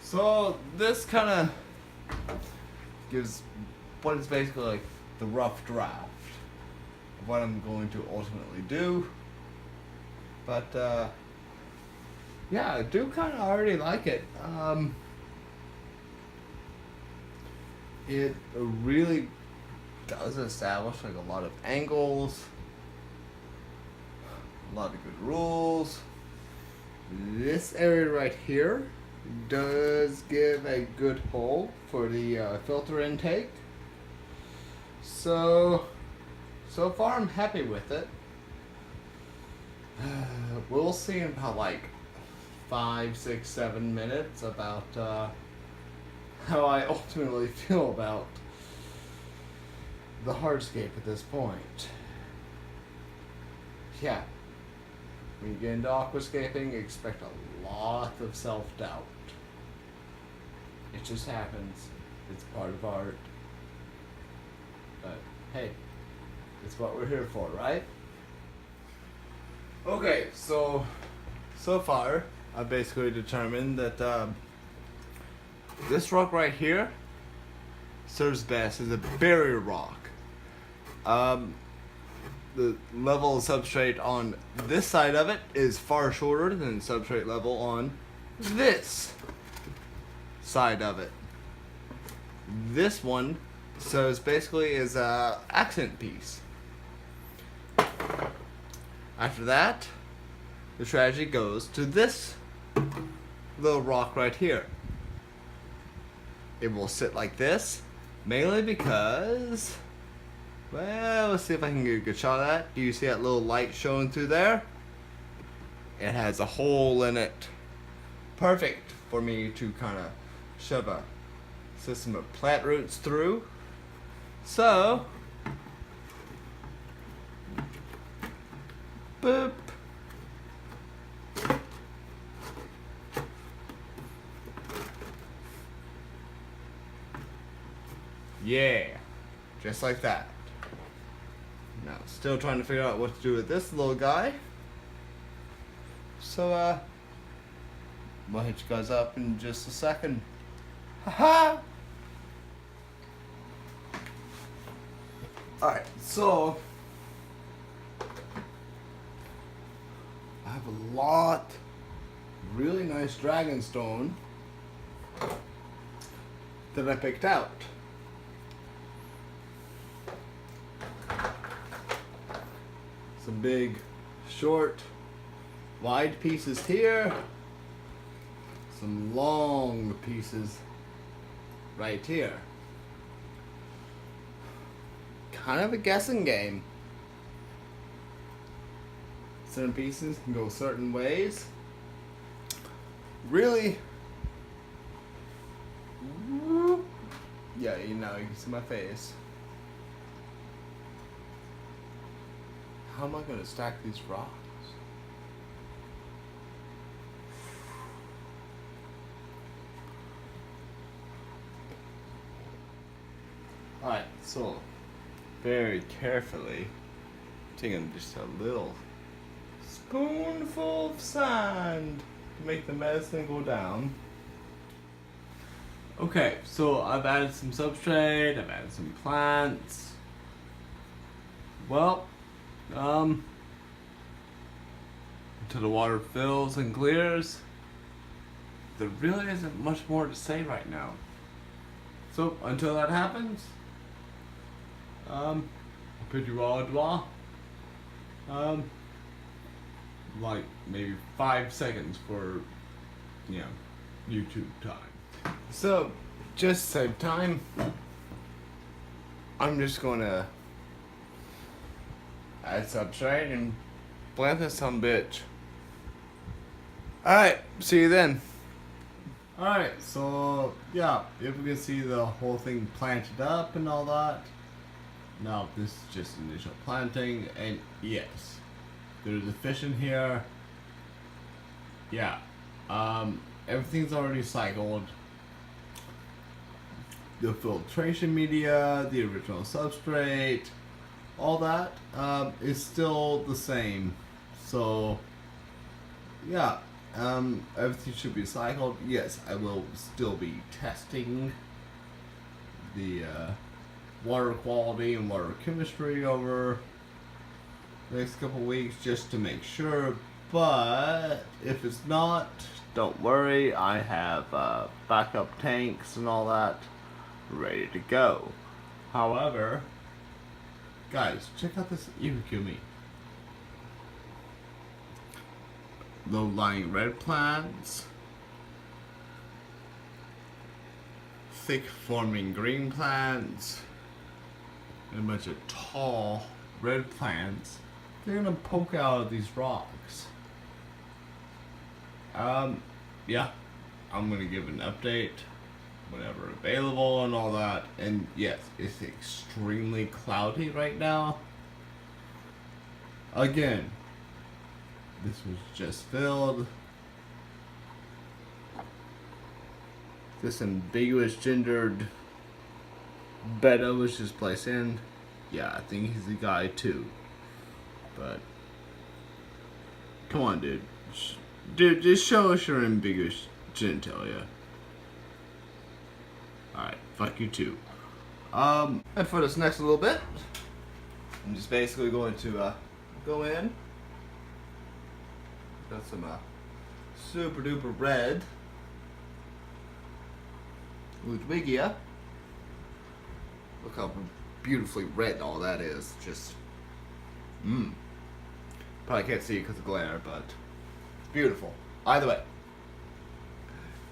So this kind of gives what is basically like the rough draft of what I'm going to ultimately do. But yeah, I do kind of already like it. It really does establish like a lot of angles, a lot of good rules. This area right here does give a good hole for the filter intake. So far I'm happy with it. We'll see in about like 5, 6, 7 minutes about how I ultimately feel about the hardscape at this point. Yeah. When you get into aquascaping, expect a lot of self-doubt. It just happens. It's part of art. But hey, it's what we're here for, right? Okay, so far I've basically determined that this rock right here serves best as a barrier rock. The level of substrate on this side of it is far shorter than the substrate level on this side of it. This one serves basically as a accent piece. After that, the strategy goes to this little rock right here. It will sit like this, mainly because, well, let's see if I can get a good shot of that. Do you see that little light showing through there? It has a hole in it. Perfect for me to kind of shove a system of plant roots through. So, boop. Yeah, just like that. Now, still trying to figure out what to do with this little guy. So, we'll hit you guys up in just a second. Haha! Alright, so I have a lot of really nice dragonstone that I picked out. Some big, short, wide pieces here. Some long pieces right here. Kind of a guessing game. Certain pieces can go certain ways. Really, yeah, you know, you can see my face. How am I going to stack these rocks? Alright, so very carefully taking just a little spoonful of sand to make the medicine go down. Okay, so I've added some substrate, I've added some plants. Well, until the water fills and clears, there really isn't much more to say right now. So until that happens, I'll put you all like maybe 5 seconds for, you know, YouTube time. So just to save time, I'm just gonna add substrate and plant this some bitch. Alright, see you then. Alright, so yeah, if we can see the whole thing planted up and all that. Now this is just initial planting, and yes, there's a fish in here. Yeah, everything's already cycled. The filtration media, the original substrate, all that is still the same. So yeah, Everything should be cycled. Yes, I will still be testing the water quality and water chemistry over the next couple weeks just to make sure. But if it's not, don't worry. I have backup tanks and all that ready to go. However, guys, check out this Ikumi. Low-lying red plants, thick-forming green plants, and a bunch of tall red plants. They're gonna poke out of these rocks. Yeah, I'm gonna give an update whenever available and all that. And yes, it's extremely cloudy right now. Again, this was just filled. This ambiguous gendered beta was just placed in. Yeah, I think he's the guy too. But come on, dude. Dude, just show us your ambiguous genitalia. Alright, fuck you too. And for this next little bit, I'm just basically going to go in. Got some super duper red Ludwigia. Look how beautifully red all that is. Just, Probably can't see it because of glare, but it's beautiful. Either way,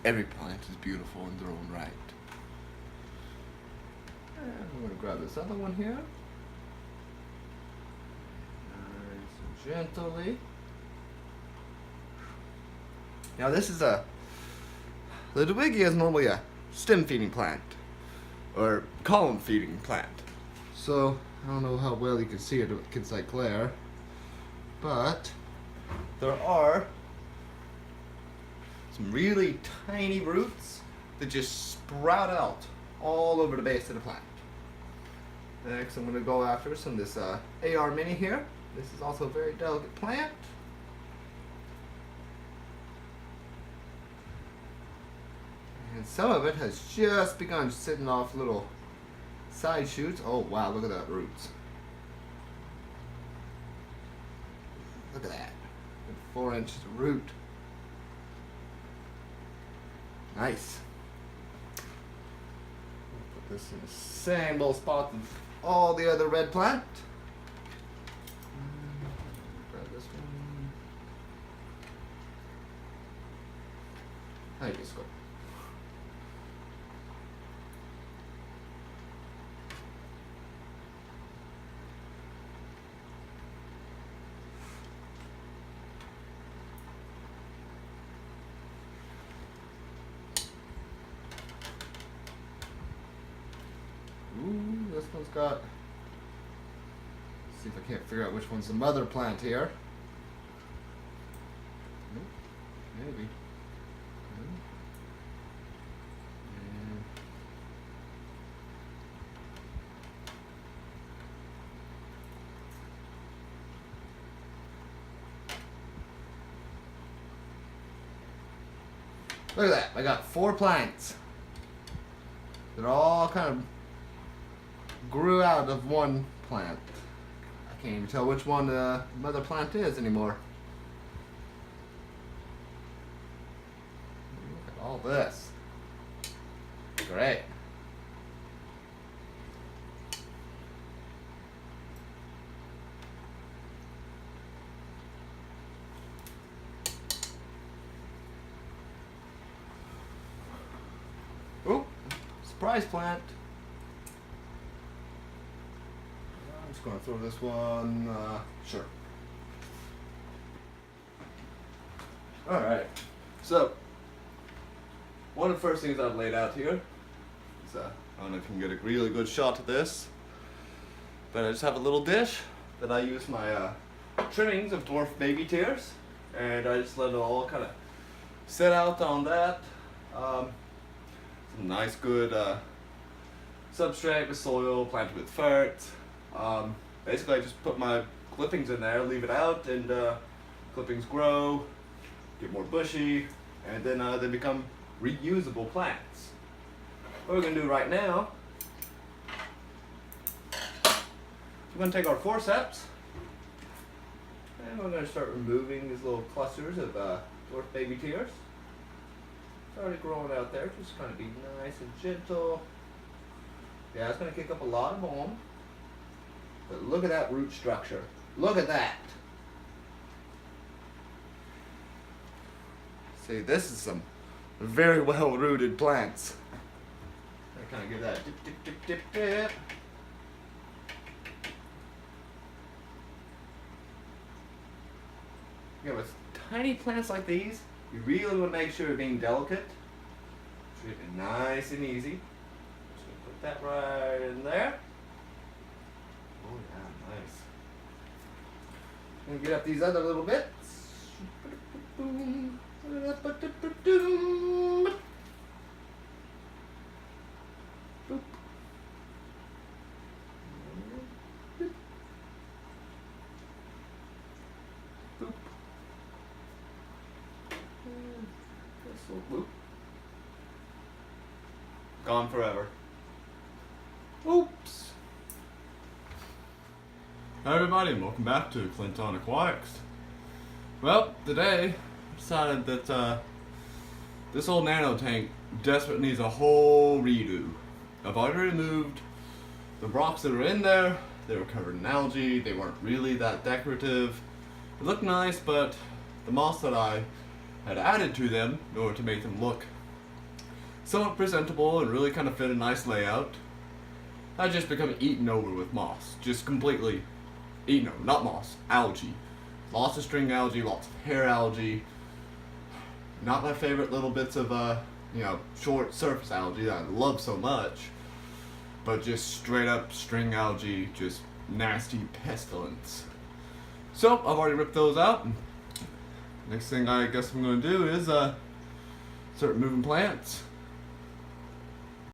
every plant is beautiful in their own right. And I'm going to grab this other one here. Nice and gently. Now this is the Ludwigia is normally a stem feeding plant, or column feeding plant. So, I don't know how well you can see it against that glare, but there are some really tiny roots that just sprout out all over the base of the plant. Next, I'm going to go after some of this AR Mini here. This is also a very delicate plant. And some of it has just begun sitting off little side shoots. Oh wow, look at that roots. Look at that. 4 inches of root. Nice. Put this in the same little spot as all the other red plant. Grab this one. There you go. Ooh, this one's got. Let's see if I can't figure out which one's the mother plant here. Nope, maybe. Look at that, I got 4 plants. They're all kind of grew out of one plant. I can't even tell which one the mother plant is anymore. Look at all this. Great. Oh, surprise plant. I'm just going to throw this one, sure. Alright, so one of the first things I've laid out here is, I don't know if you can get a really good shot of this, but I just have a little dish that I use my trimmings of dwarf baby tears, and I just let it all kind of set out on that. Some nice good substrate with soil, planted with ferts. Basically I just put my clippings in there, leave it out, and clippings grow, get more bushy, and then they become reusable plants. What we're going to do right now, we're going to take our forceps, and we're going to start removing these little clusters of dwarf baby tears. It's already growing out there, just kind of be nice and gentle. Yeah, it's going to kick up a lot of bone. But look at that root structure. Look at that. See, this is some very well-rooted plants. I kind of give that dip, dip, dip, dip, dip. Yeah, with tiny plants like these, you really want to make sure you're being delicate. Treat it nice and easy. Just gonna put that right in there. Oh yeah, nice. I'm gonna get up these other little bits. Gone forever. Oops. Hi everybody, and welcome back to Clint-On-Aquatics. Well, today I decided that this old Nano tank desperately needs a whole redo. I've already removed the rocks that were in there. They were covered in algae. They weren't really that decorative. They looked nice, but the moss that I had added to them in order to make them look somewhat presentable and really kind of fit a nice layout had just become eaten over with moss. Just completely eaten over. Not moss, algae. Lots of string algae, lots of hair algae. Not my favorite little bits of short surface algae that I love so much, but just straight up string algae, just nasty pestilence. So I've already ripped those out. Next thing I guess I'm going to do is start moving plants.